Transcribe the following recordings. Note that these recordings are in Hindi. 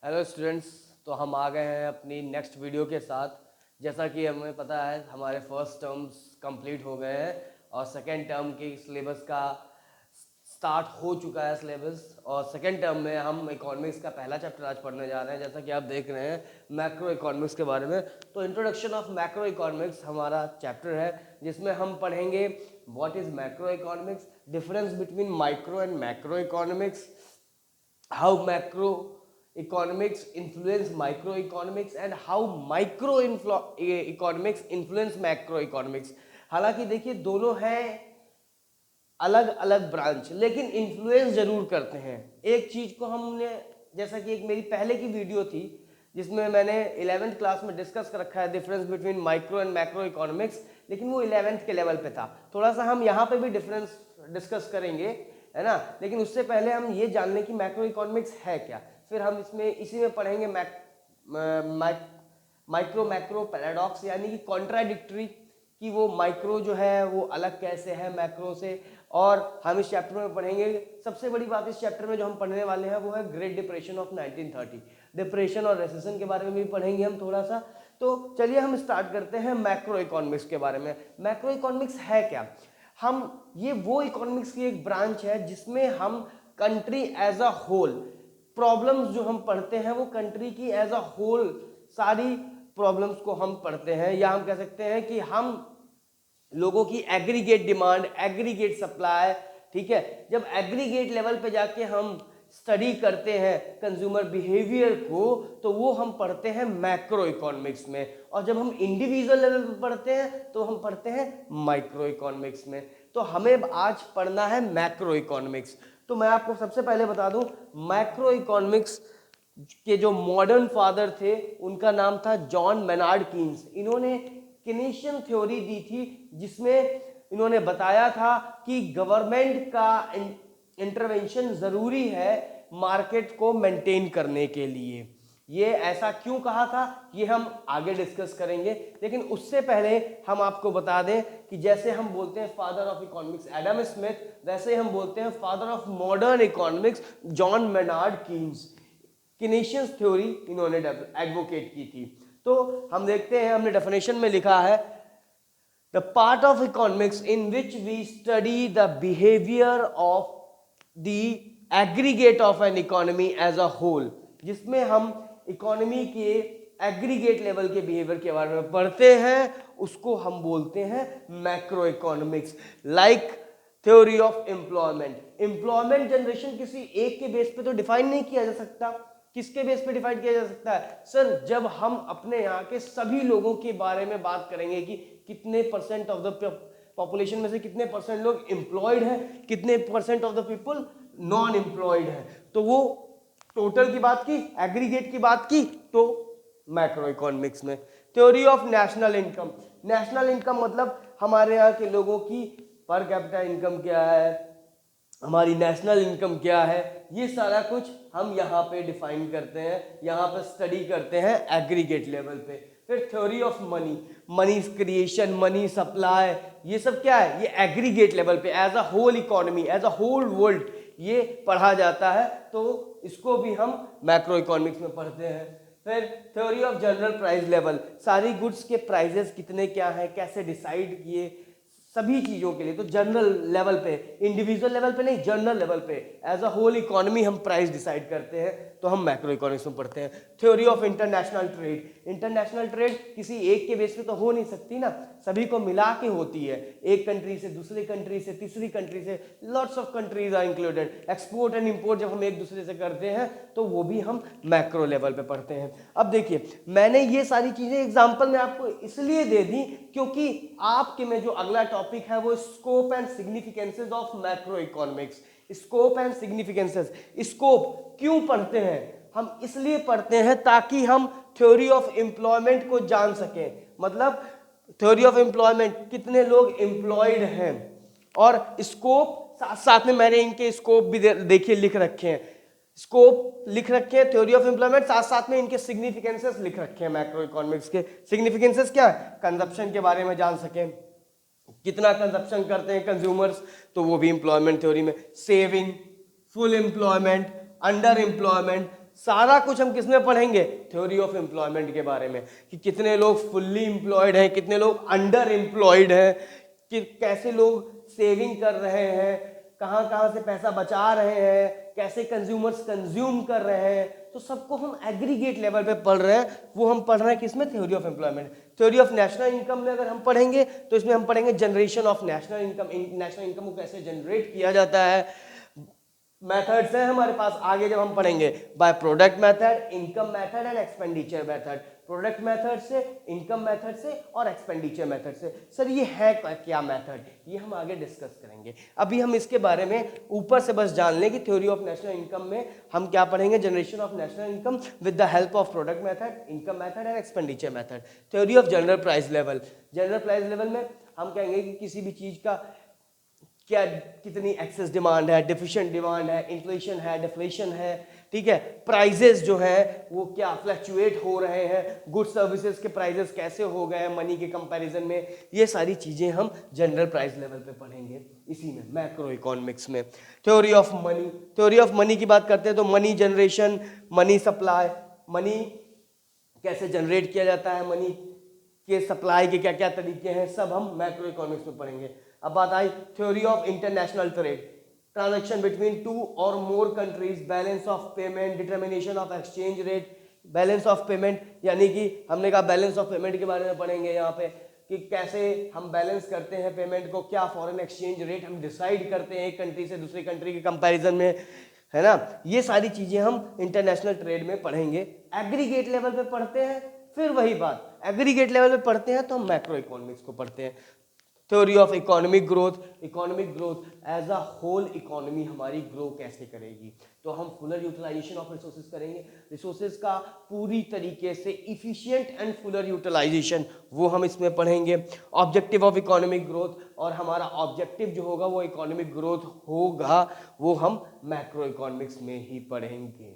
Hello students. तो हम आ गए हैं अपनी नेक्स्ट वीडियो के साथ। जैसा कि हमें पता है हमारे फर्स्ट टर्म्स कंप्लीट हो गए हैं और सेकेंड टर्म के सिलेबस का स्टार्ट हो चुका है सिलेबस। और सेकेंड टर्म में हम इकोनॉमिक्स का पहला चैप्टर आज पढ़ने जा रहे हैं, जैसा कि आप देख रहे हैं मैक्रो इकोनॉमिक्स के बारे में। तो इंट्रोडक्शन ऑफ मैक्रो इकोनॉमिक्स हमारा चैप्टर है, जिसमें हम पढ़ेंगे what is macro economics, difference between micro and macro economics, how macroeconomics influence microeconomics and how microeconomics influence macroeconomics। हालांकि देखिए दोनों हैं अलग अलग ब्रांच, लेकिन इन्फ्लुएंस जरूर करते हैं। एक चीज को हमने, जैसा कि एक मेरी पहले की वीडियो थी जिसमें मैंने 11th क्लास में डिस्कस कर रखा है difference between micro and macro economics, लेकिन वो 11th के लेवल पे था। थोड़ा सा हम यहाँ पे भी डिफरेंस डिस्कस करेंगे, है ना। लेकिन उससे पहले हम ये जान लें कि मैक्रो इकोनॉमिक्स है क्या, फिर हम इसी में पढ़ेंगे माइक्रो मैक्रो पैराडॉक्स, यानी कि कॉन्ट्राडिक्टरी, कि वो माइक्रो जो है वो अलग कैसे है मैक्रो से। और हम इस चैप्टर में पढ़ेंगे, सबसे बड़ी बात इस चैप्टर में जो हम पढ़ने वाले हैं वो है ग्रेट डिप्रेशन ऑफ 1930, डिप्रेशन और रिसेशन के बारे में भी पढ़ेंगे हम थोड़ा सा। तो चलिए हम स्टार्ट करते हैं मैक्रो इकोनॉमिक्स के बारे में। मैक्रो इकोनॉमिक्स है क्या? ये वो इकोनॉमिक्स की एक ब्रांच है जिसमें हम country as a whole problems जो हम पढ़ते हैं वो कंट्री की एज अ होल सारी प्रॉब्लम्स को हम पढ़ते हैं, या हम कह सकते हैं कि हम लोगों की एग्रीगेट डिमांड, एग्रीगेट सप्लाई, ठीक है, जब एग्रीगेट लेवल पे जाके हम स्टडी करते हैं कंज्यूमर बिहेवियर को, तो वो हम पढ़ते हैं मैक्रो इकोनॉमिक्स में। और जब हम इंडिविजुअल लेवल पे पढ़ते हैं तो हम पढ़ते हैं माइक्रो इकोनॉमिक्स में। तो हमें आज पढ़ना है मैक्रो इकोनॉमिक्स। तो मैं आपको सबसे पहले बता दूं, मैक्रो इकोनॉमिक्स के जो मॉडर्न फादर थे उनका नाम था जॉन मेनार्ड कीन्स। इन्होंने केनेशियन थ्योरी दी थी, जिसमें इन्होंने बताया था कि गवर्नमेंट का इंटरवेंशन जरूरी है मार्केट को मेंटेन करने के लिए। ये ऐसा क्यों कहा था ये हम आगे डिस्कस करेंगे, लेकिन उससे पहले हम आपको बता दें कि जैसे हम बोलते हैं father of economics Adam Smith, वैसे हम बोलते हैं father of modern economics John Maynard Keynes. Keynesians theory इन्होंने एडवोकेट की थी। तो हम देखते हैं, हमने डेफिनेशन में लिखा है the part of economics in which we study the behaviour of the aggregate of an economy as a whole, जिसमें हम इकोनॉमी के एग्रीगेट लेवल के बिहेवियर के बारे में पढ़ते हैं, उसको हम बोलते हैं macro economics. Like theory of employment, employment generation किसी एक के बेस पे तो डिफाइन नहीं किया जा सकता। किसके बेस पे डिफाइन किया जा सकता है सर? जब हम अपने यहाँ के सभी लोगों के बारे में बात करेंगे कि कितने परसेंट ऑफ द पॉपुलेशन में से कितने परसेंट लोग एम्प्लॉयड हैं, कितने percent of the people non employed है, तो वो टोटल की बात की, एग्रीगेट की बात की, तो मैक्रो इकोनॉमिक्स में। Theory of national income, national income मतलब हमारे यहाँ के लोगों की पर कैपिटा इनकम क्या है, हमारी नेशनल इनकम क्या है, ये सारा कुछ हम यहाँ पे डिफाइन करते हैं, यहाँ पे स्टडी करते हैं एग्रीगेट लेवल पे। फिर theory of money, money creation, money supply, ये सब क्या है, ये एग्रीगेट लेवल पे as a whole economy, as a whole world ये पढ़ा जाता है, तो इसको भी हम मैक्रो इकोनॉमिक्स में पढ़ते हैं। फिर theory of general price level, सारी गुड्स के प्राइजेस कितने क्या है, कैसे डिसाइड किए, सभी चीजों के लिए। तो जनरल लेवल पे, इंडिविजुअल लेवल पे नहीं, जनरल लेवल पे एज अ होल इकोनॉमी हम प्राइस डिसाइड करते हैं, तो हम मैक्रो इकोनॉमिक्स में पढ़ते हैं। Theory of international trade, international trade किसी एक के बेस पे तो हो नहीं सकती ना, सभी को मिला के होती है, एक कंट्री से दूसरी कंट्री से तीसरी कंट्री से, lots of countries are included. Export and import जब हम एक दूसरे से करते हैं तो वो भी हम मैक्रो लेवल पे पढ़ते हैं। अब देखिए, मैंने ये सारी चीजें एग्जाम्पल में आपको इसलिए दे दी क्योंकि आपके में जो अगला टॉपिक है वो scope and significances of macro economics. Scope and significances, scope क्यों पढ़ते हैं? हम इसलिए पढ़ते हैं ताकि हम थ्योरी ऑफ एम्प्लॉयमेंट को जान सकें। मतलब थ्योरी ऑफ एम्प्लॉयमेंट, कितने लोग एम्प्लॉयड हैं, और स्कोप साथ साथ में मैंने इनके स्कोप भी देखिए लिख रखे हैं, स्कोप लिख रखे हैं थ्योरी ऑफ एम्प्लॉयमेंट, साथ साथ में इनके सिग्निफिकेंसेस लिख रखे हैं मैक्रो इकोनॉमिक्स के। सिग्निफिकेंसेस क्या है? कंजप्शन के बारे में जान सकें, कितना कंजप्शन करते हैं कंज्यूमर्स, तो वो भी एम्प्लॉयमेंट थ्योरी में। Saving, full employment, under employment, सारा कुछ हम किसमें पढ़ेंगे? थ्योरी ऑफ एम्प्लॉयमेंट के बारे में, कि कितने लोग फुल्ली एम्प्लॉयड हैं, कितने लोग अंडर एम्प्लॉयड हैं, कि कैसे लोग सेविंग कर रहे हैं, कहाँ कहाँ से पैसा बचा रहे हैं, कैसे कंज्यूमर्स कंज्यूम कर रहे हैं। तो सबको हम एग्रीगेट लेवल पे पढ़ रहे हैं। वो हम पढ़ रहे हैं किसमें? Theory of employment. Theory of national income में अगर हम पढ़ेंगे तो इसमें हम पढ़ेंगे generation of national income. National income को कैसे जनरेट किया जाता है, मेथड्स हैं हमारे पास। आगे जब हम पढ़ेंगे by product method, income method and expenditure method. Product method से, इनकम मेथड से और एक्सपेंडिचर मेथड से। सर ये है क्या मेथड? ये हम आगे डिस्कस करेंगे। अभी हम इसके बारे में ऊपर से बस जान लें कि थ्योरी ऑफ नेशनल इनकम में हम क्या पढ़ेंगे? Generation of national income with the help of product method, income method and expenditure method. Theory of general price level. General price level में हम कहेंगे कि किसी भी चीज का क्या, कितनी एक्सेस डिमांड है, डिफिशिएंट डिमांड है, इन्फ्लेशन है, डिफ्लेशन है, ठीक है। प्राइजेस जो है वो क्या फ्लक्चुएट हो रहे हैं, गुड्स सर्विसेज के प्राइजेस कैसे हो गए हैं मनी के कंपैरिजन में। ये सारी चीजें हम जनरल प्राइस लेवल पे पढ़ेंगे इसी में, मैक्रो इकोनॉमिक्स में। Theory of money. Theory of money की बात करते हैं तो money generation, money supply, money कैसे जनरेट किया जाता है, मनी के सप्लाई के क्या क्या तरीके हैं, सब हम मैक्रो इकोनॉमिक्स में पढ़ेंगे। अब बात आई theory of international trade, transaction between two और more countries, balance of payment, determination of exchange rate. Balance of payment यानी कि हमने कहा बैलेंस ऑफ पेमेंट के बारे में पढ़ेंगे यहाँ पे, कि कैसे हम बैलेंस करते हैं पेमेंट को, क्या फॉरेन एक्सचेंज रेट हम डिसाइड करते हैं एक कंट्री से दूसरी कंट्री के कंपैरिजन में, है ना। ये सारी चीजें हम इंटरनेशनल ट्रेड में पढ़ेंगे। एग्रीगेट लेवल पे पढ़ते हैं, फिर वही बात, एग्रीगेट लेवल पे पढ़ते हैं तो हम मैक्रो इकोनॉमिक्स को पढ़ते हैं। Theory of economic growth. Economic growth as a whole economy हमारी ग्रो कैसे करेगी, तो हम फुलर यूटिलाइजेशन ऑफ रिसोर्सेज करेंगे। रिसोर्सेज का पूरी तरीके से इफिशिएंट एंड फुलर यूटिलाइजेशन वो हम इसमें पढ़ेंगे। ऑब्जेक्टिव ऑफ इकोनॉमिक ग्रोथ, और हमारा ऑब्जेक्टिव जो होगा वो इकोनॉमिक ग्रोथ होगा, वो हम मैक्रो इकोनॉमिक्स में ही पढ़ेंगे,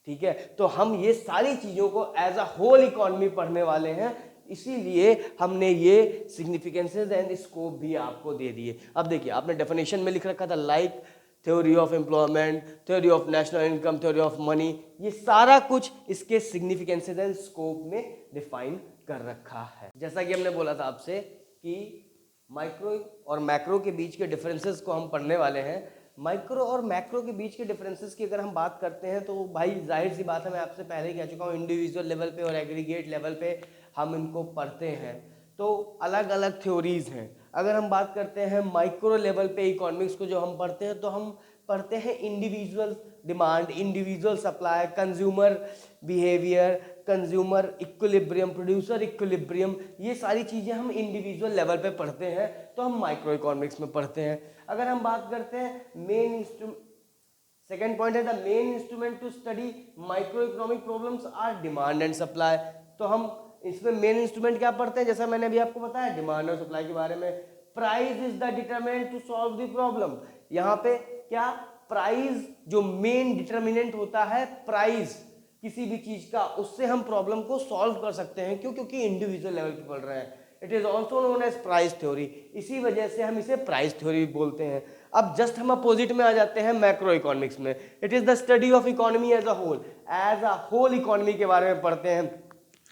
ठीक है। तो हम ये सारी चीजों को एज अ होल इकोनॉमी पढ़ने वाले हैं, इसीलिए हमने ये सिग्निफिकेंसेस एंड स्कोप भी आपको दे दिए। अब देखिए आपने डेफिनेशन में लिख रखा था like theory of employment, theory of national income, theory of money, ये सारा कुछ इसके सिग्निफिकेंसेस एंड स्कोप में डिफाइन कर रखा है। जैसा कि हमने बोला था आपसे कि माइक्रो और मैक्रो के बीच के डिफरेंसेस को हम पढ़ने वाले हैं। माइक्रो और मैक्रो के बीच के डिफरेंसेस की अगर हम बात करते हैं तो भाई जाहिर सी बात है, मैं आपसे पहले ही कह चुका हूँ, इंडिविजुअल लेवल पे और एग्रीगेट लेवल पे हम इनको पढ़ते हैं, तो अलग अलग थ्योरीज हैं। अगर हम बात करते हैं माइक्रो लेवल पे इकोनॉमिक्स को जो हम पढ़ते हैं, तो हम पढ़ते हैं individual demand, individual supply, consumer behaviour, consumer equilibrium, producer equilibrium, ये सारी चीज़ें हम इंडिविजुअल लेवल पे पढ़ते हैं, तो हम माइक्रो इकोनॉमिक्स में पढ़ते हैं। अगर हम बात करते हैं मेन इंस्ट्रूमेंट, सेकेंड पॉइंट है the main instrument to study micro economic problems are demand and supply. तो हम इसमें मेन इंस्ट्रूमेंट क्या पढ़ते हैं, जैसा मैंने अभी आपको बताया डिमांड और सप्लाई के बारे में। Price is the determinant to solve the problem. यहाँ पे क्या, प्राइस जो मेन डिटरमिनेंट होता है, प्राइस किसी भी चीज का, उससे हम प्रॉब्लम को सॉल्व कर सकते हैं। क्यों? क्योंकि इंडिविजुअल लेवल पे पढ़ रहे हैं। It is also known as price theory, इसी वजह से हम इसे प्राइस थ्योरी बोलते हैं। अब जस्ट हम अपोजिट में आ जाते हैं मैक्रो इकोनॉमिक्स में। It is the study of economy as a whole economy के बारे में पढ़ते हैं।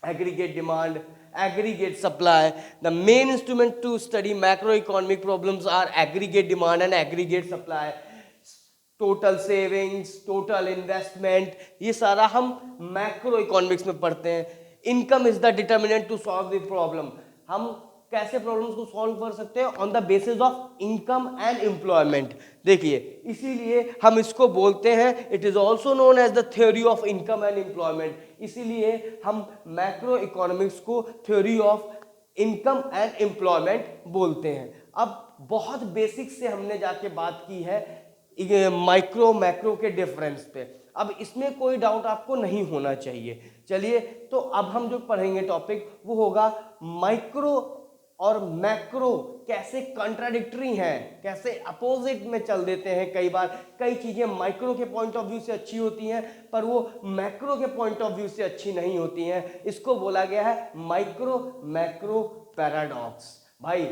aggregate demand, aggregate supply. The main instrument to study macroeconomic problems are aggregate demand and aggregate supply. Total savings, total investment, ये सारा हम मैक्रो इकोनॉमिक्स में पढ़ते हैं। Income is the determinant to solve the problem. हम कैसे प्रॉब्लम्स को सॉल्व कर सकते हैं? On the basis of income and employment. देखिए इसीलिए हम इसको बोलते हैं, it is also known as the theory of income and employment. इसीलिए हम मैक्रो इकोनॉमिक्स को theory of income and employment बोलते हैं। अब बहुत बेसिक से हमने जाके बात की है माइक्रो मैक्रो के डिफरेंस पे, अब इसमें कोई डाउट आपको नहीं होना चाहिए। चलिए तो अब हम जो पढ़ेंगे टॉपिक वो होगा माइक्रो और मैक्रो कैसे कॉन्ट्राडिक्टरी हैं, कैसे अपोजिट में चल देते हैं। कई बार कई चीजें माइक्रो के पॉइंट ऑफ व्यू से अच्छी होती हैं पर वो मैक्रो के पॉइंट ऑफ व्यू से अच्छी नहीं होती हैं। इसको बोला गया है माइक्रो मैक्रो पैराडॉक्स। भाई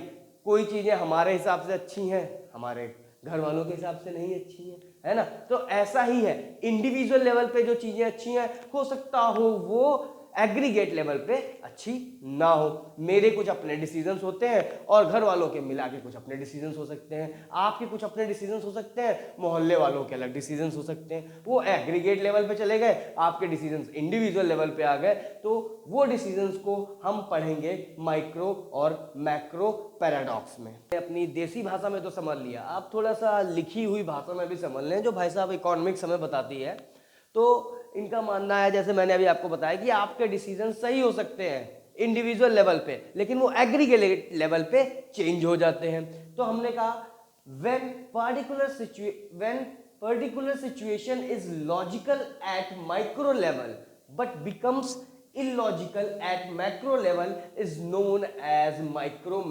कोई चीजें हमारे हिसाब से अच्छी हैं, हमारे घर वालों के हिसाब से नहीं अच्छी हैं, है ना। तो ऐसा ही है, इंडिविजुअल लेवल पे जो चीजें अच्छी हैं हो सकता हो वो एग्रीगेट लेवल पे अच्छी ना हो। मेरे कुछ अपने डिसीजंस होते हैं और घर वालों के मिला के कुछ अपने डिसीजंस हो सकते हैं, आपके कुछ अपने डिसीजंस हो सकते हैं, मोहल्ले वालों के अलग डिसीजंस हो सकते हैं। वो एग्रीगेट लेवल पे चले गए, आपके डिसीजंस इंडिविजुअल लेवल पे आ गए, तो वो डिसीजंस को हम पढ़ेंगे माइक्रो और मैक्रो पैराडॉक्स में। अपनी देसी भाषा में तो समझ लिया, आप थोड़ा सा लिखी हुई भाषा में भी समझ लें जो भाई साहब इकोनॉमिक्स हमें बताती है। तो इनका मानना है, जैसे मैंने अभी आपको बताया, कि आपके डिसीजन सही हो सकते हैं इंडिविजुअल लेवल पे, लेकिन वो एग्रीगेट लेवल पे चेंज हो जाते हैं। तो हमने कहा when particular situation is logical at micro level but becomes illogical at macro level is known as micro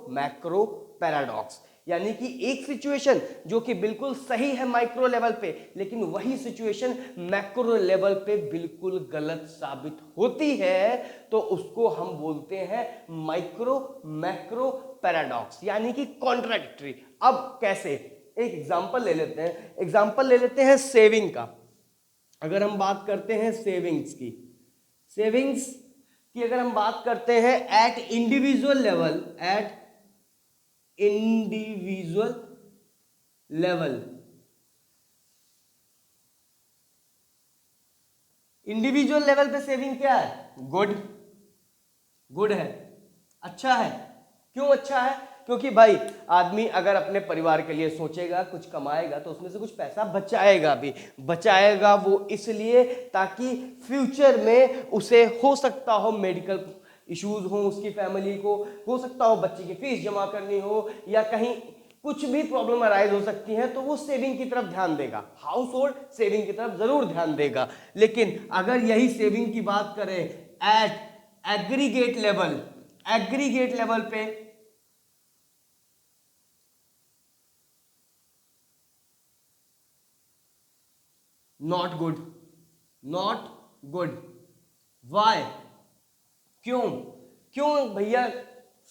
macro paradox। यानी कि एक सिचुएशन जो कि बिल्कुल सही है माइक्रो लेवल पे, लेकिन वही सिचुएशन मैक्रो लेवल पे बिल्कुल गलत साबित होती है, तो उसको हम बोलते हैं माइक्रो मैक्रो पैराडॉक्स, यानी कि कॉन्ट्राडिक्टरी। अब कैसे, एक एग्जांपल ले लेते हैं, एग्जांपल ले लेते हैं सेविंग का। अगर हम बात करते हैं सेविंग्स की अगर हम बात करते हैं eight individual level, individual level पे सेविंग क्या है, गुड है, अच्छा है। क्यों अच्छा है? क्योंकि भाई आदमी अगर अपने परिवार के लिए सोचेगा, कुछ कमाएगा, तो उसमें से कुछ पैसा बचाएगा वो इसलिए ताकि फ्यूचर में उसे हो सकता हो मेडिकल इश्यूज हो, उसकी फैमिली को हो सकता हो बच्चे की फीस जमा करनी हो, या कहीं कुछ भी प्रॉब्लम अराइज हो सकती है, तो वो सेविंग की तरफ ध्यान देगा, हाउस होल्ड सेविंग की तरफ जरूर ध्यान देगा। लेकिन अगर यही सेविंग की बात करें एट एग्रीगेट लेवल पे, नॉट गुड। वाई? क्यों भैया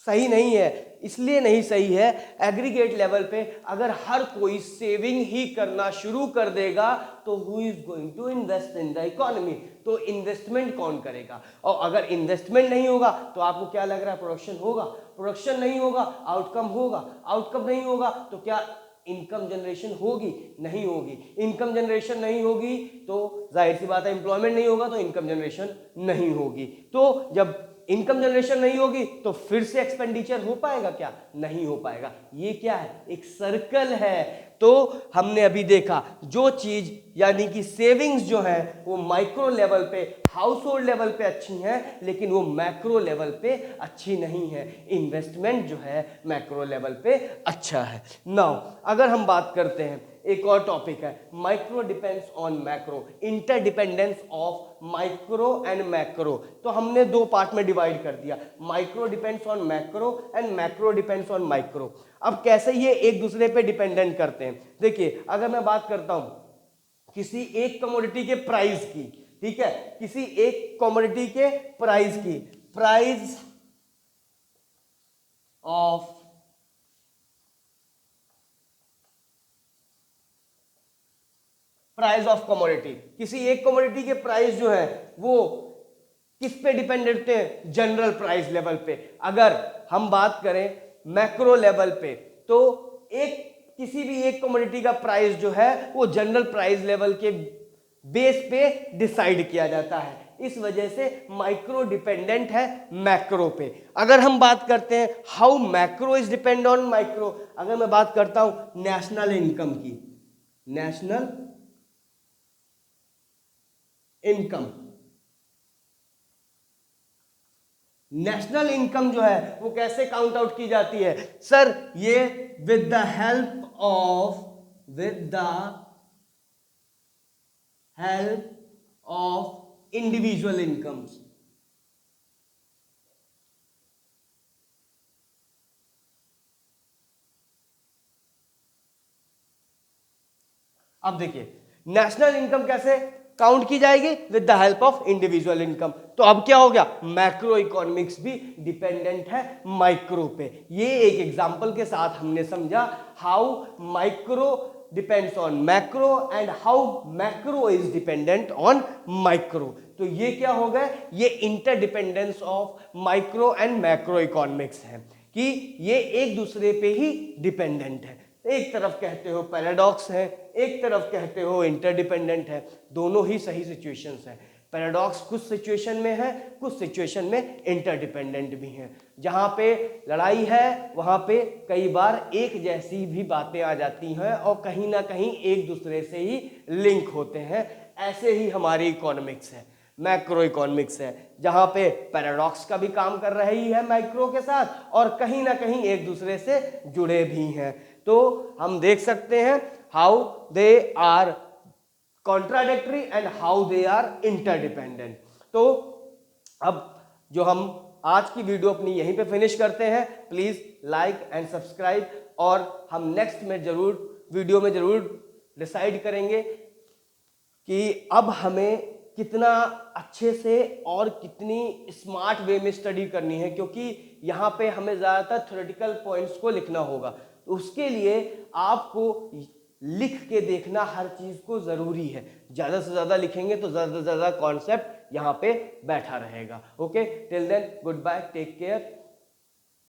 सही नहीं है? इसलिए नहीं सही है, एग्रीगेट लेवल पे अगर हर कोई सेविंग ही करना शुरू कर देगा तो who is going to invest in the economy? तो इन्वेस्टमेंट कौन करेगा? और अगर इन्वेस्टमेंट नहीं होगा तो आपको क्या लग रहा है, प्रोडक्शन होगा? प्रोडक्शन नहीं होगा, आउटकम होगा, आउटकम नहीं होगा तो क्या इनकम जनरेशन होगी? नहीं होगी। इनकम जनरेशन नहीं होगी तो जाहिर सी बात है एम्प्लॉयमेंट नहीं होगा, तो इनकम जनरेशन नहीं होगी। तो जब इनकम जनरेशन नहीं होगी तो फिर से एक्सपेंडिचर हो पाएगा क्या? नहीं हो पाएगा। ये क्या है? एक सर्कल है। तो हमने अभी देखा जो चीज यानी कि सेविंग्स जो है वो माइक्रो लेवल पे, हाउस होल्ड लेवल पे अच्छी हैं, लेकिन वो मैक्रो लेवल पे अच्छी नहीं है। इन्वेस्टमेंट जो है मैक्रो लेवल पे अच्छा है। नाउ अगर हम बात करते हैं, एक और टॉपिक है micro depends on macro, interdependence of micro and macro. तो हमने दो पार्ट में डिवाइड कर दिया, micro depends on macro and macro depends on micro. अब कैसे ये एक दूसरे पे डिपेंडेंट करते हैं? देखिए अगर मैं बात करता हूं किसी एक कमोडिटी के प्राइस की, ठीक है, किसी एक कमोडिटी के प्राइस की, प्राइस ऑफ कमोडिटी, किसी एक कमोडिटी के प्राइस जो है वो किस पे डिपेंडेंट है? जनरल प्राइस लेवल पे। अगर हम बात करें मैक्रो लेवल पे तो किसी भी एक कमोडिटी का प्राइस जो है वो जनरल प्राइस लेवल के बेस पे डिसाइड किया जाता है। इस वजह से माइक्रो डिपेंडेंट है मैक्रो पे। अगर हम बात करते हैं how macro is depend on micro, अगर मैं बात करता हूं नेशनल इनकम की, नेशनल इनकम जो है वो कैसे काउंट आउट की जाती है? सर ये with the help of individual incomes. अब देखिए नेशनल इनकम कैसे काउंट की जाएगी? With the help of individual income. तो अब क्या हो गया? मैक्रो इकोनॉमिक्स भी डिपेंडेंट है माइक्रो पे। ये एक एग्जांपल के साथ हमने समझा how micro depends on macro and how macro is dependent on micro. तो ये क्या हो गया, ये interdependence of micro and macro economics है कि ये एक दूसरे पे ही डिपेंडेंट है। एक तरफ कहते हो पैराडॉक्स है, एक तरफ कहते हो इंटरडिपेंडेंट है, दोनों ही सही सिचुएशंस है। पैराडॉक्स कुछ सिचुएशन में है, कुछ सिचुएशन में इंटरडिपेंडेंट भी है। जहां पे लड़ाई है वहां पे कई बार एक जैसी भी बातें आ जाती हैं और कहीं ना कहीं एक दूसरे से ही लिंक होते हैं। ऐसे ही हमारी इकोनॉमिक्स है, मैक्रो इकोनॉमिक्स है, जहां पे पैराडॉक्स का भी काम कर रही है माइक्रो के साथ और कहीं ना कहीं एक दूसरे से जुड़े भी हैं। तो हम देख सकते हैं how they are contradictory and how they are interdependent. तो अब जो हम आज की वीडियो अपनी यहीं पे फिनिश करते हैं। प्लीज लाइक एंड सब्सक्राइब, और हम नेक्स्ट में वीडियो में जरूर डिसाइड करेंगे कि अब हमें कितना अच्छे से और कितनी स्मार्ट वे में स्टडी करनी है, क्योंकि यहाँ पे हमें ज़्यादातर थ्योरेटिकल पॉइंट्स को लिखना होगा। तो उसके लिए आपको लिख के देखना हर चीज़ को ज़रूरी है। ज़्यादा से ज़्यादा लिखेंगे तो ज़्यादा से ज़्यादा कॉन्सेप्ट यहाँ पे बैठा रहेगा। Okay, till then goodbye, take care.